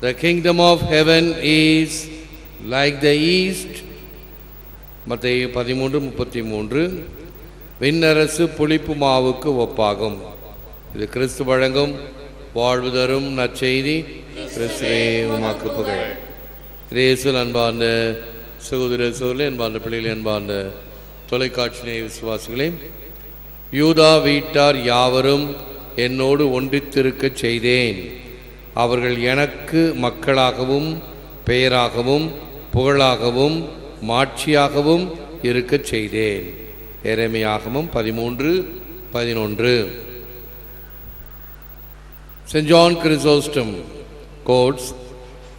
The kingdom of heaven is like the east. மத்தேயு 13:33. விண்ணரசு புளிப்பு மாவுக்கு ஒப்பாகும். இது கிறிஸ்து வழங்கும் வாழ்வு தரும் நற்செய்தி. கிறிஸ்துவே உமக்கு புகழ். இயேசுவில் அன்பார்ந்த சகோதர சகோதரர்களே, அன்பார்ந்த பிள்ளைகளே, அன்பார்ந்த தொலைக்காட்சி நேய விசுவாசிகளே, யூதா வீட்டார் யாவரும் என்னோடு ஒன்றித்திருக்கச் செய்தேன். அவர்கள் எனக்கு மக்களாகவும் பெயராகவும் புகழாகவும் மாட்சியாகவும் இருக்கச் செய்தேன். எரேமியாகமம் 13:11. St. John Chrysostom quotes,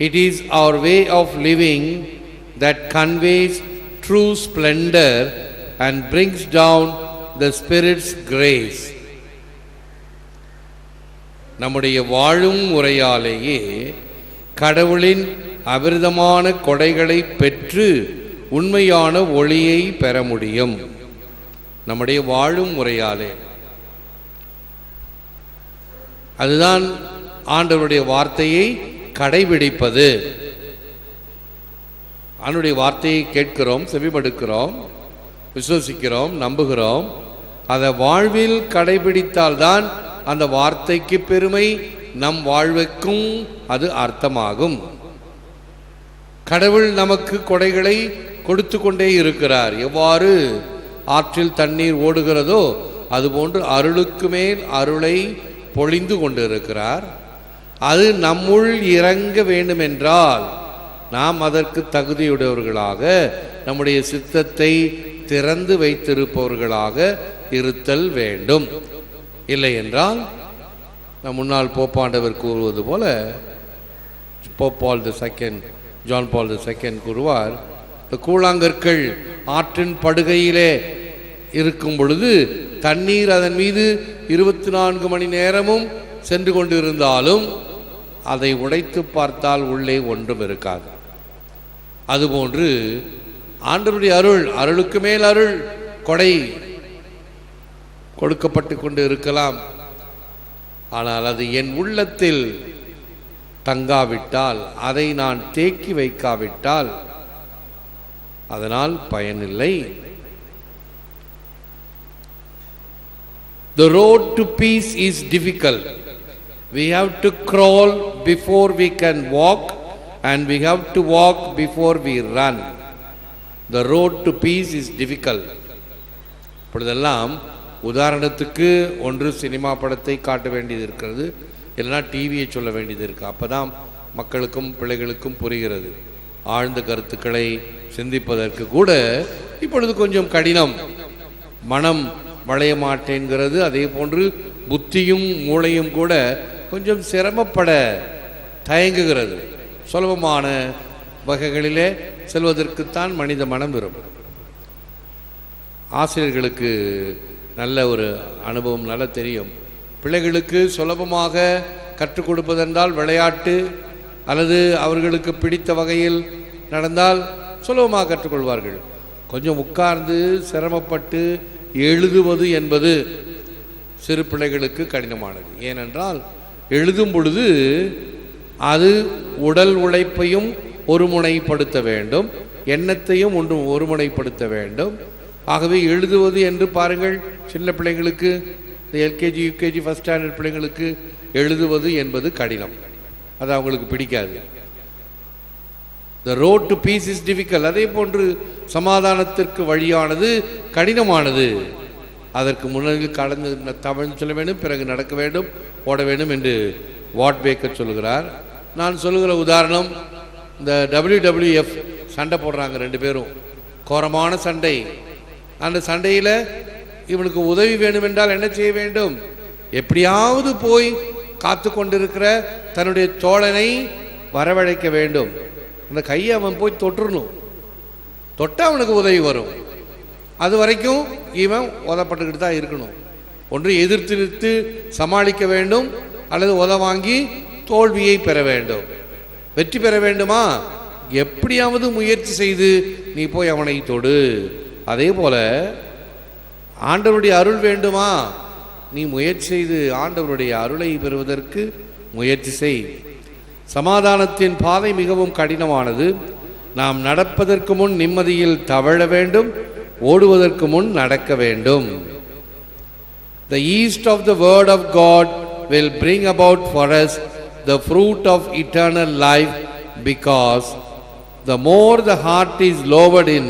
"It is our way of living that conveys true splendor and brings down the Spirit's grace." நம்முடைய வாழும் முறையாலேயே கடவுளின் அபிரிதமான கொடைகளை பெற்று உண்மையான ஒளியை பெற முடியும். நம்முடைய வாழும் முறையாலே. அதுதான் ஆண்டவருடைய வார்த்தையை கடைபிடிப்பது. ஆண்டவருடைய வார்த்தையை கேட்கிறோம், செவிமடுக்கிறோம், விசுவசிக்கிறோம், நம்புகிறோம். அதை வாழ்வில் கடைபிடித்தால்தான் அந்த வார்த்தைக்கு பெருமை, நம் வாழ்வுக்கும் அது அர்த்தமாகும். கடவுள் நமக்கு கொடைகளை கொடுத்து கொண்டே இருக்கிறார். எவ்வாறு ஆற்றில் தண்ணீர் ஓடுகிறதோ அதுபோன்று அருளுக்கு மேல் அருளை பொழிந்து கொண்டிருக்கிறார். அது நம்முள் இறங்க வேண்டுமென்றால் நாம் அதற்கு தகுதியுடையவர்களாக, நம்முடைய சித்தத்தை திறந்து வைத்திருப்பவர்களாக இருத்தல் வேண்டும். இல்லை என்றால் நம் முன்னாள் போப்பாண்டவர் கூறுவது போல, ஜான் பால் II கூறுவார், கூழாங்கற்கள் ஆற்றின் படுகையிலே இருக்கும் பொழுது தண்ணீர் அதன் மீது 24 மணி நேரமும் சென்று கொண்டிருந்தாலும் அதை உடைத்து பார்த்தால் உள்ளே ஒன்றும் இருக்காது. அதுபோன்று ஆண்டவருடைய அருள், அருளுக்கு மேல் அருள் கொடை கொடுக்கப்பட்டு கொண்டு இருக்கலாம். ஆனால் அது என் உள்ளத்தில் தங்காவிட்டால், அதை நான் தேக்கி வைக்காவிட்டால் அதனால் பயனில்லை. The road to peace is difficult. We have to crawl before we can walk, and we have to walk before we run. The road to peace is difficult. இப்பொழுதெல்லாம் உதாரணத்துக்கு ஒன்று சினிமா படத்தை காட்ட வேண்டியது இருக்கிறது, இல்லைனா டிவியை சொல்ல வேண்டியது இருக்குது. அப்போ தான் மக்களுக்கும் பிள்ளைகளுக்கும் புரிகிறது. ஆழ்ந்த கருத்துக்களை சிந்திப்பதற்கு கூட இப்பொழுது கொஞ்சம் கடினம். மனம் வளைய மாட்டேங்கிறது. அதே போன்று புத்தியும் மூளையும் கூட கொஞ்சம் சிரமப்பட தயங்குகிறது. சுலபமான வகைகளிலே செல்வதற்குத்தான் மனித மனம் விரும்பும். ஆசிரியர்களுக்கு நல்ல ஒரு அனுபவம் நல்லா தெரியும். பிள்ளைகளுக்கு சுலபமாக கற்றுக் கொடுப்பதென்றால் விளையாட்டு அல்லது அவர்களுக்கு பிடித்த வகையில் நடந்தால் சுலபமாக கற்றுக்கொள்வார்கள். கொஞ்சம் உட்கார்ந்து சிரமப்பட்டு எழுதுவது என்பது சிறு பிள்ளைகளுக்கு கடினமானது. ஏனென்றால் எழுதும் பொழுது அது உடல் உழைப்பையும் ஒருமுனைப்படுத்த வேண்டும், எண்ணத்தையும் ஒருமுனைப்படுத்த வேண்டும். ஆகவே எழுதுவது என்று பாருங்கள், சின்ன பிள்ளைங்களுக்கு, எல்கேஜி யூகேஜி ஃபஸ்ட் ஸ்டாண்டர்ட் பிள்ளைங்களுக்கு எழுதுவது என்பது கடினம். அது அவங்களுக்கு பிடிக்காது. The road to peace is difficult. அதே போன்று சமாதானத்திற்கு வழியானது கடினமானது. அதற்கு முன்னில் கடந்து தமிழ் சொல்ல வேண்டும், பிறகு நடக்க வேண்டும், ஓட வேண்டும் என்று வாட் பேக்கர் சொல்கிறார். நான் சொல்லுகிற உதாரணம், இந்த WWF சண்டை போடுறாங்க, 2 பேரும் கோரமான சண்டை. அந்த சண்டையில் இவனுக்கு உதவி வேண்டும் என்றால் என்ன செய்ய வேண்டும்? எப்படியாவது போய் காத்து கொண்டிருக்கிற தன்னுடைய தோழனை வரவழைக்க வேண்டும். அந்த கையை அவன் போய் தொட்டுறணும். தொட்டால் அவனுக்கு உதவி வரும். அது வரைக்கும் இவன் உதப்பட்டுக்கிட்டு தான் இருக்கணும். ஒன்று எதிர்த்து நிறுத்து சமாளிக்க வேண்டும், அல்லது உத வாங்கி தோல்வியை பெற வேண்டும். வெற்றி பெற வேண்டுமா, எப்படியாவது முயற்சி செய்து நீ போய் அவனை தொடு. அதே போல ஆண்டவருடைய அருள் வேண்டுமா, நீ முயற்சி செய்து ஆண்டவருடைய அருளை பெறுவதற்கு முயற்சி செய். சமாதானத்தின் பாதை மிகவும் கடினமானது. நாம் நடப்பதற்கு முன் நிம்மதியில் தவழ வேண்டும், ஓடுவதற்கு முன் நடக்க வேண்டும். The yeast of the word of God will bring about for us the fruit of eternal life, because the more the heart is lowered in,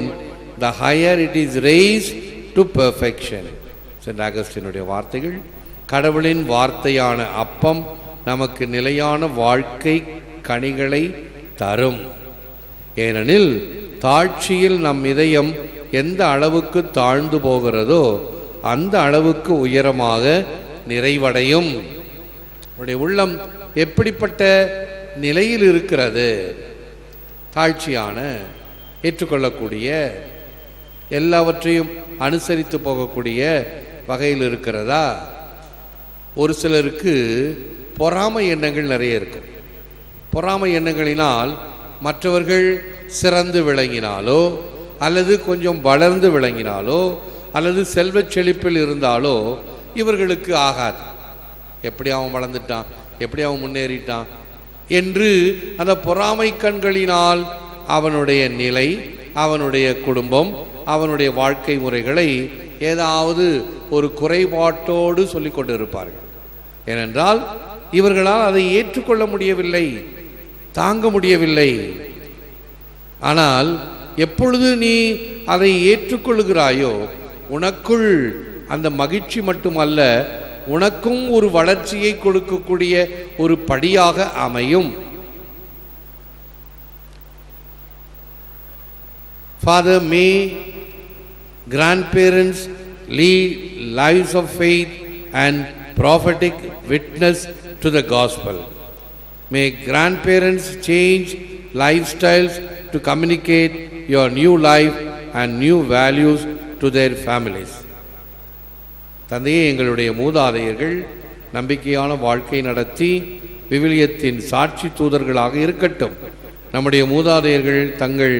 the higher it is raised to perfection. Saint அகஸ்டினுடைய வார்த்தைகள். கடவுளின் வார்த்தையான அப்பம் நமக்கு நிலையான வாழ்க்கை கனிகளை தரும். ஏனெனில் தாழ்ச்சியில் நம் இதயம் எந்த அளவுக்கு தாழ்ந்து போகிறதோ அந்த அளவுக்கு உயரமாக நிறைவடையும். உடைய உள்ளம் எப்படிப்பட்ட நிலையில் இருக்கிறது? தாழ்ச்சியான, ஏற்றுக்கொள்ளக்கூடிய, எல்லாவற்றையும் அனுசரித்து போகக்கூடிய வகையில் இருக்கிறதா? ஒரு சிலருக்கு பொறாமை எண்ணங்கள் நிறைய இருக்கும். பொறாமை எண்ணங்களினால் மற்றவர்கள் சிறந்து விளங்கினாலோ அல்லது கொஞ்சம் வளர்ந்து விளங்கினாலோ அல்லது செல்வச் செழிப்பில் இருந்தாலோ இவர்களுக்கு ஆகாது. எப்படி அவன் வளர்ந்துட்டான், எப்படி அவன் முன்னேறிட்டான் என்று அந்த பொறாமை கண்களினால் அவனுடைய நிலை, அவனுடைய குடும்பம், அவனுடைய வாழ்க்கை முறைகளை ஏதாவது ஒரு குறைபாட்டோடு சொல்லிக் கொண்டு இருப்பார்கள். ஏனென்றால் இவர்களால் அதை ஏற்றுக்கொள்ள முடியவில்லை, தாங்க முடியவில்லை. ஆனால் எப்பொழுது நீ அதை ஏற்றுக்கொள்கிறாயோ உனக்குள் அந்த மகிழ்ச்சி மட்டுமல்ல, உனக்கும் ஒரு வளர்ச்சியை கொடுக்கக்கூடிய ஒரு படியாக அமையும். Father, may grandparents lead lives of faith and prophetic witness to the gospel. May grandparents change lifestyles to communicate your new life and new values to their families. தந்தையே, எங்களுடைய மூதாதையர்கள் நம்பிக்கையான வாழ்க்கை நடத்தி விவிலியத்தின் சாட்சி தூதர்களாக இருக்கட்டும். நம்முடைய மூதாதையர்கள் தங்கள்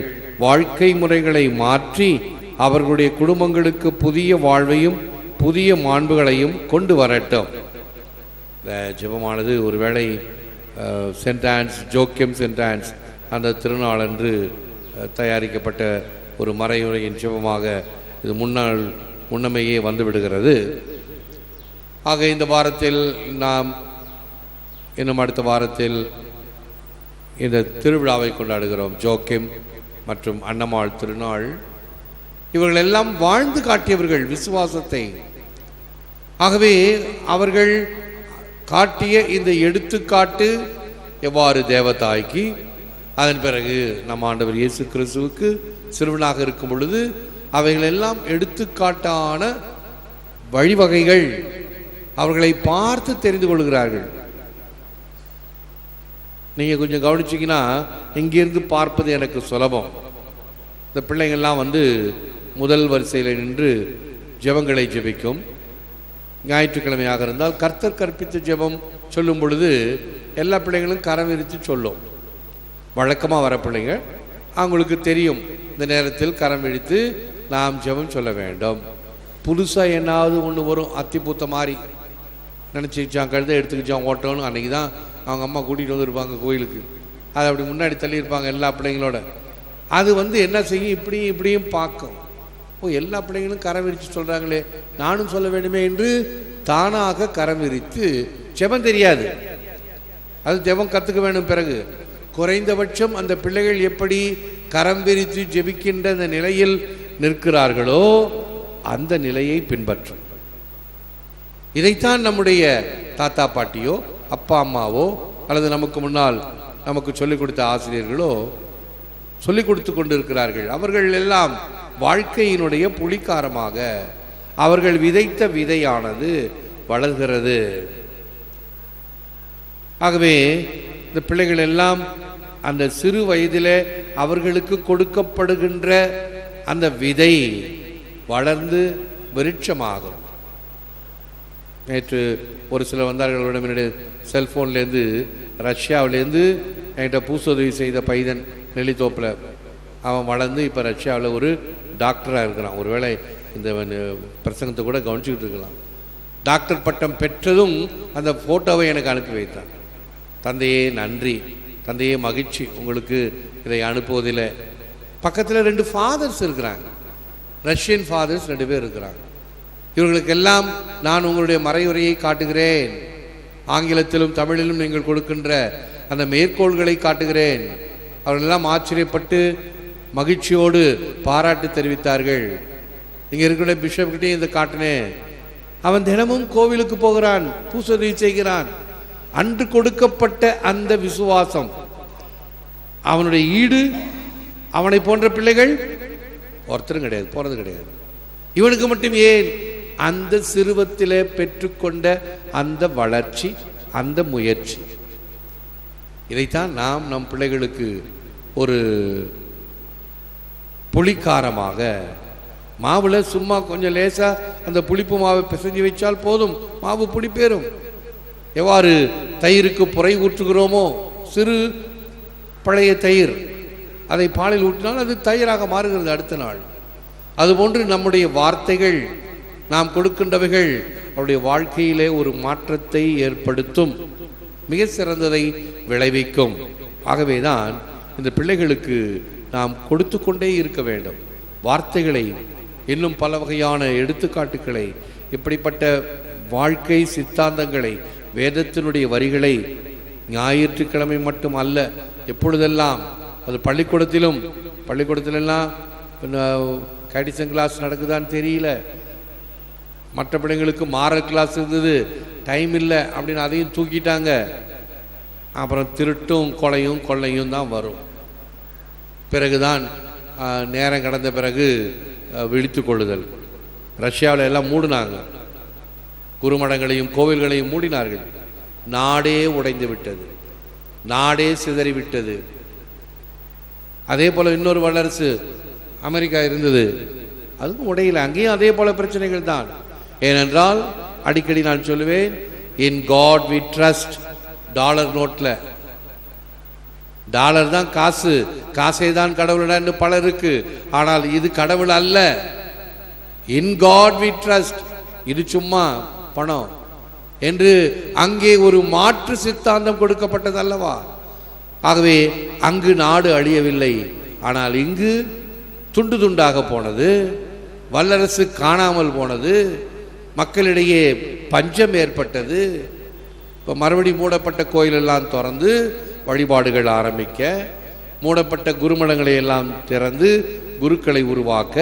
வாழ்க்கை முறைகளை மாற்றி அவர்களுடைய குடும்பங்களுக்கு புதிய வாழ்வையும் புதிய மாண்புகளையும் கொண்டு வரட்டும். இந்த ஜெபமானது ஒருவேளை சென்ட் ஆன்ஸ், ஜோக்கியம் சென்ட் ஆன்ஸ் அந்த திருநாளன்று தயாரிக்கப்பட்ட ஒரு மறையுரையின் ஜெபமாக இது முன்னமையே வந்துவிடுகிறது. ஆக இந்த வாரத்தில் நாம் இன்னும் அடுத்த வாரத்தில் இந்த திருவிழாவை கொண்டாடுகிறோம். ஜோக்கியம் மற்றும் அன்னம்மாள் திருநாள். இவர்கள் எல்லாம் வாழ்ந்து காட்டியவர்கள் விசுவாசத்தை. ஆகவே அவர்கள் காட்டிய இந்த எடுத்துக்காட்டு எவ்வாறு தேவதாய்க்கு, அதன் பிறகு நம் ஆண்டவர் இயேசு கிறிஸ்துவுக்கு சிறுவனாக இருக்கும் பொழுது அவைகள் எல்லாம் எடுத்துக்காட்டான வழிவகைகள். அவர்களை பார்த்து தெரிந்து கொள்கிறார்கள். நீங்கள் கொஞ்சம் கவனிச்சிங்கன்னா இங்கிருந்து பார்ப்பது எனக்கு சுலபம். இந்த பிள்ளைங்கள்லாம் முதல் வரிசையில் நின்று ஜெபங்களை ஜெபிக்கும். ஞாயிற்றுக்கிழமையாக இருந்தால் கர்த்தர் கற்பித்த ஜெபம் சொல்லும் பொழுது எல்லா பிள்ளைங்களும் கரம் விரித்து சொல்லும். வழக்கமாக வர பிள்ளைங்க அவங்களுக்கு தெரியும் இந்த நேரத்தில் கரம் விரித்து நாம் ஜெபம் சொல்ல வேண்டும். புதுசாக என்னாவது ஒன்று வரும், அத்திப்பூத்த மாதிரி நினச்சிச்சான், கழுதை எடுத்துக்கிச்சான் ஓட்டோன்னு. அன்றைக்கி தான் அவங்க அம்மா கூட்டிகிட்டு வந்துருப்பாங்க கோயிலுக்கு. அதை அப்படி முன்னாடி தள்ளியிருப்பாங்க எல்லா பிள்ளைங்களோட. அது என்ன செய்யும், இப்படியும் இப்படியும் பார்க்கும். எல்லா பிள்ளைங்களும் கரம் விரித்து சொல்கிறாங்களே, நானும் சொல்ல வேண்டுமே என்று தானாக கரம் விரித்து ஜெபம் தெரியாது. அது ஜெபம் கற்றுக்க வேண்டும். பிறகு குறைந்தபட்சம் அந்த பிள்ளைகள் எப்படி கரம் விரித்து ஜெபிக்கின்ற அந்த நிலையில் நிற்கிறார்களோ அந்த நிலையை பின்பற்றும். இதைத்தான் நம்முடைய தாத்தா பாட்டியோ அப்பா அம்மாவோ அல்லது நமக்கு முன்னால் நமக்கு சொல்லிக் கொடுத்த ஆசிரியர்களோ சொல்லிக் கொடுத்து கொண்டிருக்கிறார்கள். அவர்கள் எல்லாம் வாழ்க்கையினுடைய புலிக்காரமாக அவர்கள் விதைத்த விதையானது வளர்கிறது. ஆகவே இந்த பிள்ளைகள் எல்லாம் அந்த சிறு வயதிலே அவர்களுக்கு கொடுக்கப்படுகின்ற அந்த விதை வளர்ந்து விருட்சமாகும். நேற்று ஒரு சில வந்தார்கள், என்னுடைய செல்ஃபோன்லேருந்து ரஷ்யாவிலேருந்து என்கிட்ட பூசுதவி செய்த பைதன் நெல்லித்தோப்பில் அவன் வளர்ந்து இப்போ ரஷ்யாவில் ஒரு டாக்டராக இருக்கிறான். ஒருவேளை இந்த பிரசங்கத்தை கூட கவனிச்சுக்கிட்டு இருக்கலாம். டாக்டர் பட்டம் பெற்றதும் அந்த ஃபோட்டோவை எனக்கு அனுப்பி வைத்தான். தந்தையே நன்றி, தந்தையே மகிழ்ச்சி உங்களுக்கு இதை அனுப்புவதில். பக்கத்தில் 2 ஃபாதர்ஸ் இருக்கிறாங்க, ரஷ்யன் ஃபாதர்ஸ் 2 பேர் இருக்கிறாங்க. இவர்களுக்கெல்லாம் நான் உங்களுடைய மறையுரையை காட்டுகிறேன், ஆங்கிலத்திலும் தமிழிலும் நீங்கள் கொடுக்கின்ற அந்த மேற்கோள்களை காட்டுகிறேன். அவர்களெல்லாம் ஆச்சரியப்பட்டு மகிழ்ச்சியோடு பாராட்டு தெரிவித்தார்கள். இங்கே இருக்கிற பிஷப்கிட்டையும் இதை காட்டினேன். அவன் தினமும் கோவிலுக்கு போகிறான், பூசை செய்கிறான். அன்று கொடுக்கப்பட்ட அந்த விசுவாசம், அவனுடைய ஈடு அவனை போன்ற பிள்ளைகள் ஒருத்தரும் கிடையாது, போறது கிடையாது. இவனுக்கு மட்டும் ஏன்? அந்த சிறுவத்திலே பெற்றுக்கொண்ட அந்த வளர்ச்சி, அந்த முயற்சி. இதைத்தான் நாம் நம் பிள்ளைகளுக்கு ஒரு புளிக்காரமாக, மாவுல சும்மா கொஞ்சம் லேசா அந்த புளிப்பு மாவை பிசைஞ்சு வச்சால் போதும், மாவு புளிப்பேறும். எவ்வாறு தயிருக்கு புரை ஊற்றுகிறோமோ, சிறு பழைய தயிர் அதை பாலில் ஊற்றினால் அது தயிராக மாறுகிறது அடுத்த நாள். அதுபோன்று நம்முடைய வார்த்தைகள், நாம் கொடுக்கின்றவைகள் அவருடைய வாழ்க்கையிலே ஒரு மாற்றத்தை ஏற்படுத்தும், மிக சிறந்ததை விளைவிக்கும். ஆகவேதான் இந்த பிள்ளைகளுக்கு நாம் கொடுத்து கொண்டே இருக்க வேண்டும். வார்த்தைகளை, இன்னும் பல வகையான எடுத்துக்காட்டுகளை, இப்படிப்பட்ட வாழ்க்கை சித்தாந்தங்களை, வேதத்தினுடைய வரிகளை ஞாயிற்றுக்கிழமை மட்டும் அல்ல, எப்பொழுதெல்லாம், அது பள்ளிக்கூடத்திலெல்லாம் கேட்டிசன் கிளாஸ் நடக்குதான்னு தெரியல, மற்ற பிள்ளைங்களுக்கு மாரல் கிளாஸ் இருந்தது, டைம் இல்லை அப்படின்னு அதையும் தூக்கிட்டாங்க. அப்புறம் திருட்டும் கொள்ளையும் தான் வரும். பிறகுதான் நேரம் கடந்த பிறகு விழித்து கொள்ளுதல். ரஷ்யாவில் எல்லாம் மூடினாங்க, குருமடங்களையும் கோவில்களையும் மூடினார்கள். நாடே உடைந்து விட்டது, நாடே சிதறிவிட்டது. அதே போல இன்னொரு வல்லரசு அமெரிக்கா இருந்தது, அதுக்கும் உடையில, அங்கேயும் அதே போல பிரச்சனைகள் தான். ஏனென்றால் அடிக்கடி நான் சொல்லுவேன், in God we trust. Dollar நோட்ல டாலர் தான் காசு, காசே தான் கடவுள் பலருக்கு. ஆனால் இது கடவுள் அல்ல. இன் காட் வி ட்ரஸ்ட், இது சும்மா பணம் என்று அங்கே ஒரு மாற்று சித்தாந்தம் கொடுக்கப்பட்டது அல்லவா? ஆகவே அங்கு நாடு அழியவில்லை, ஆனால் இங்கு துண்டு துண்டாக போனது, வல்லரசு காணாமல் போனது, மக்களிடையே பஞ்சம் ஏற்பட்டது. இப்போ மறுபடி மூடப்பட்ட கோயிலெல்லாம் திறந்து வழிபாடுகள் ஆரம்பிக்க, மூடப்பட்ட குருமடங்களை எல்லாம் திறந்து குருக்களை உருவாக்க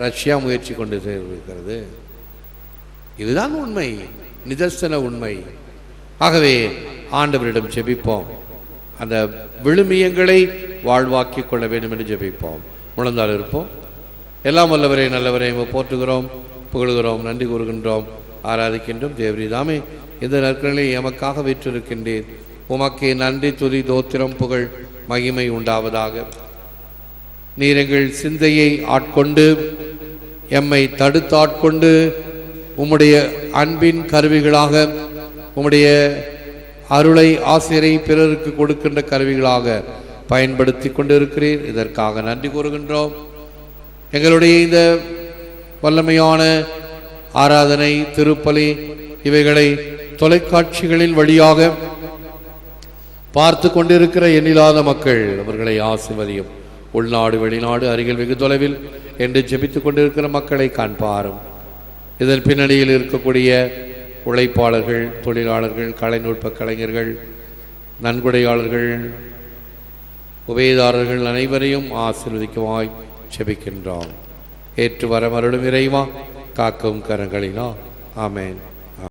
ரஷ்யா முயற்சி கொண்டு இருக்கிறது. இதுதான் உண்மை, நிதர்சன உண்மை. ஆகவே ஆண்டவரிடம் ஜெபிப்போம், அந்த விழுமியங்களை வாழ்வாக்கி கொள்ள வேண்டும் என்று ஜெபிப்போம். முழந்தால் இருப்போம். எல்லாம் வல்லவரே, நல்லவரே, போற்றுகிறோம், புகழுகிறோம், நன்றி கூறுகின்றோம், ஆராதிக்கின்றோம். தேவரீதாமே இந்த நற்களை எமக்காக வெற்றிருக்கின்றேன். உமக்கே நன்றி, துதி, தோத்திரம், புகழ், மகிமை உண்டாவதாக. நீர் எங்கள் சிந்தையை ஆட்கொண்டு, எம்மை தடுத்தாட்கொண்டு, உம்முடைய அன்பின் கருவிகளாக, உம்முடைய அருளை, ஆசிரியரை பிறருக்கு கொடுக்கின்ற கருவிகளாக பயன்படுத்தி கொண்டிருக்கிறீர். இதற்காக நன்றி கூறுகின்றோம். எங்களுடைய இந்த வல்லமையான ஆராதனை, திருப்பலி இவைகளை தொலைக்காட்சிகளின் வழியாக பார்த்து கொண்டிருக்கிற எண்ணில்லாத மக்கள், அவர்களை ஆசீர்வதியும். உள்நாடு, வெளிநாடு, அருகில் வெகு தொலைவில் என்று ஜெபித்துக் கொண்டிருக்கிற மக்களை காண்பாரும். இதன் பின்னணியில் இருக்கக்கூடிய உழைப்பாளர்கள், தொழிலாளர்கள், கலைநுட்ப கலைஞர்கள், நன்கொடையாளர்கள், உபயதாரர்கள் அனைவரையும் ஆசீர்வதிக்குமாய் ஜெபிக்கின்றோம். ஏற்று வரமருளும் இறைவா, காக்கும் கரங்களினா. ஆமென்.